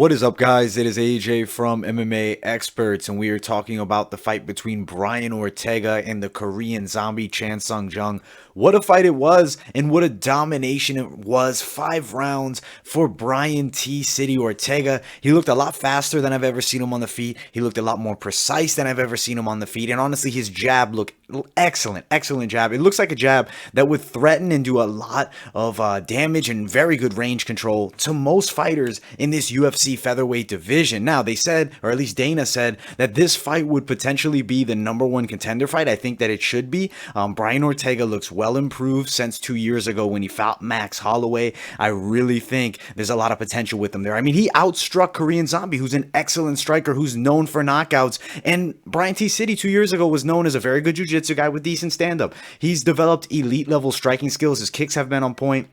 What is up, guys? It is AJ from MMA Experts, and we are talking about the fight between Brian Ortega and the Korean zombie Chan Sung Jung. What a fight it was, and what a domination it was. 5 rounds for Brian T. City Ortega. He looked a lot faster than I've ever seen him on the feet. He looked a lot more precise than I've ever seen him on the feet, and honestly, his jab looked excellent. Excellent jab. It looks like a jab that would threaten and do a lot of damage and very good range control to most fighters in this UFC featherweight division. Now, they said, or at least Dana said, that this fight would potentially be the #1 contender fight. I think that it should be. Brian Ortega looks well improved since 2 years ago when he fought Max Holloway. I really think there's a lot of potential with him there. I mean, he outstruck Korean Zombie, who's an excellent striker, who's known for knockouts. And Brian T. City 2 years ago was known as a very good jiu-jitsu guy with decent stand-up. He's developed elite level striking skills. His kicks have been on point.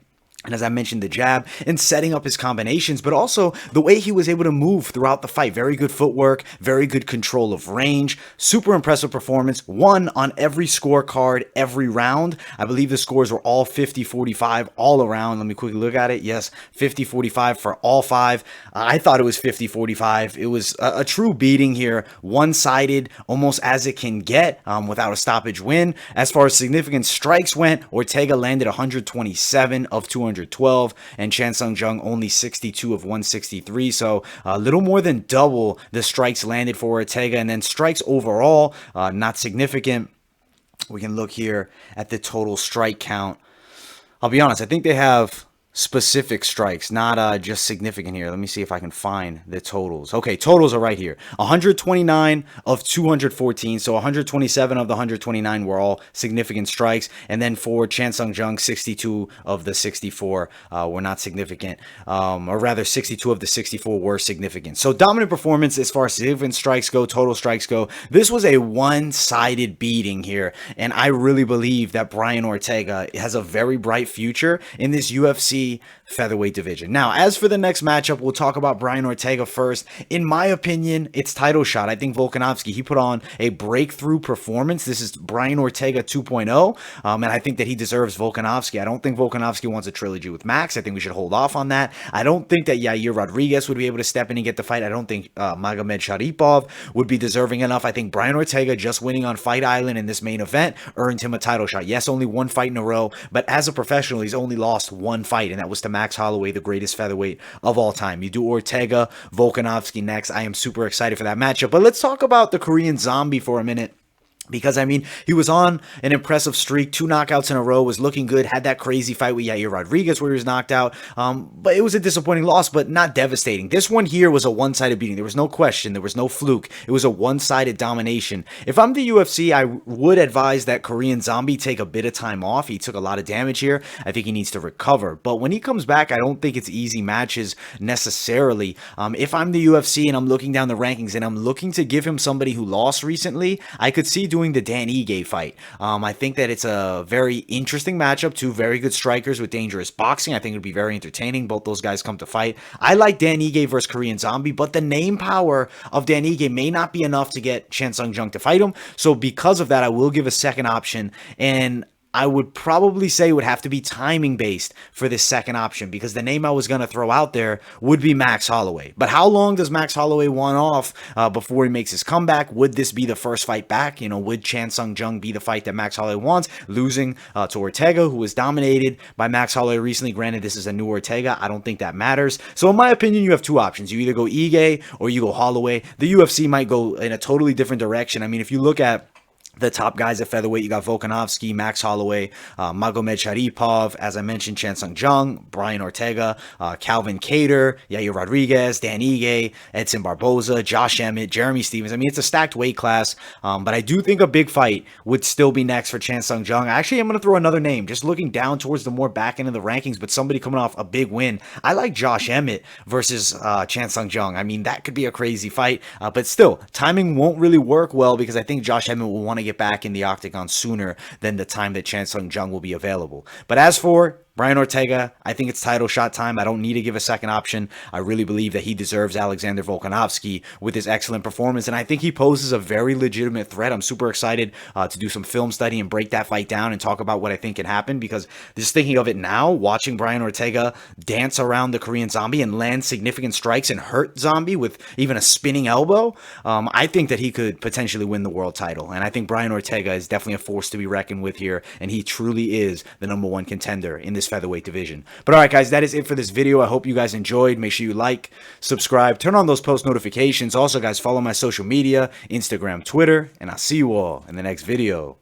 And as I mentioned, the jab and setting up his combinations, but also the way he was able to move throughout the fight. Very good footwork, very good control of range, super impressive performance. Won on every scorecard, every round. I believe the scores were all 50-45 all around. Let me quickly look at it. Yes, 50-45 for all five. I thought it was 50-45. It was a true beating here. One-sided, almost as it can get, without a stoppage win. As far as significant strikes went, Ortega landed 127 of 212, and Chan Sung Jung only 62 of 163, so a little more than double the strikes landed for Ortega. And then strikes overall, not significant. We can look here at the total strike count. I'll be honest, I think they have specific strikes, not just significant here. Let me see if I can find the totals. Okay, totals are right here. 129 of 214, so 127 of the 129 were all significant strikes. And then for Chan Sung Jung, 62 of the 64 were not significant, or rather 62 of the 64 were significant. So dominant performance as far as significant strikes go, total strikes go. This was a one-sided beating here, and I really believe that Brian Ortega has a very bright future in this UFC featherweight division. Now, as for the next matchup, we'll talk about Brian Ortega first. In my opinion, it's title shot. I think Volkanovski, he put on a breakthrough performance. This is Brian Ortega 2.0, and I think that he deserves Volkanovski. I don't think Volkanovski wants a trilogy with Max. I think we should hold off on that. I don't think that Yair Rodriguez would be able to step in and get the fight. I don't think Magomed Sharipov would be deserving enough. I think Brian Ortega just winning on Fight Island in this main event earned him a title shot. Yes, only one fight in a row, but as a professional, he's only lost one fight, and that was to Max Holloway, the greatest featherweight of all time. You do Ortega, Volkanovski next. I am super excited for that matchup. But let's talk about the Korean Zombie for a minute. Because, I mean, he was on an impressive streak, 2 knockouts in a row, was looking good, had that crazy fight with Yair Rodriguez where he was knocked out. But it was a disappointing loss, but not devastating. This one here was a one-sided beating. There was no question. There was no fluke. It was a one-sided domination. If I'm the UFC, I would advise that Korean Zombie take a bit of time off. He took a lot of damage here. I think he needs to recover. But when he comes back, I don't think it's easy matches necessarily. If I'm the UFC and I'm looking down the rankings and I'm looking to give him somebody who lost recently, I could see doing the Dan Ige fight. I think that it's a very interesting matchup. Two very good strikers with dangerous boxing. I think it would be very entertaining. Both those guys come to fight. I like Dan Ige versus Korean Zombie, but the name power of Dan Ige may not be enough to get Chan Sung Jung to fight him. So because of that, I will give a second option, and I would probably say it would have to be timing based for this second option, because the name I was going to throw out there would be Max Holloway. But how long does Max Holloway want off before he makes his comeback? Would this be the first fight back? You know, would Chan Sung Jung be the fight that Max Holloway wants? Losing to Ortega, who was dominated by Max Holloway recently. Granted, this is a new Ortega. I don't think that matters. So in my opinion, you have two options. You either go Ige or you go Holloway. The UFC might go in a totally different direction. I mean, if you look at the top guys at featherweight, you got Volkanovski, Max Holloway, Magomed Sharipov, as I mentioned, Chan Sung Jung, Brian Ortega, Calvin Kattar, Yair Rodriguez, Dan Ige, Edson Barboza, Josh Emmett, Jeremy Stephens. I mean, it's a stacked weight class, but I do think a big fight would still be next for Chan Sung Jung. Actually, I'm going to throw another name, just looking down towards the more back end of the rankings, but somebody coming off a big win. I like Josh Emmett versus Chan Sung Jung. I mean, that could be a crazy fight, but still, timing won't really work well, because I think Josh Emmett will want to get back in the octagon sooner than the time that Chan Sung Jung will be available. But as for Brian Ortega, I think it's title shot time. I don't need to give a second option. I really believe that he deserves Alexander Volkanovski with his excellent performance, and I think he poses a very legitimate threat. I'm super excited to do some film study and break that fight down and talk about what I think can happen, because just thinking of it now, watching Brian Ortega dance around the Korean Zombie and land significant strikes and hurt Zombie with even a spinning elbow, I think that he could potentially win the world title, and I think Brian Ortega is definitely a force to be reckoned with here, and he truly is the #1 contender in this featherweight division. But all right, guys, that is it for this video. I hope you guys enjoyed. Make sure you like, subscribe, turn on those post notifications. Also, guys, follow my social media, Instagram, Twitter, and I'll see you all in the next video.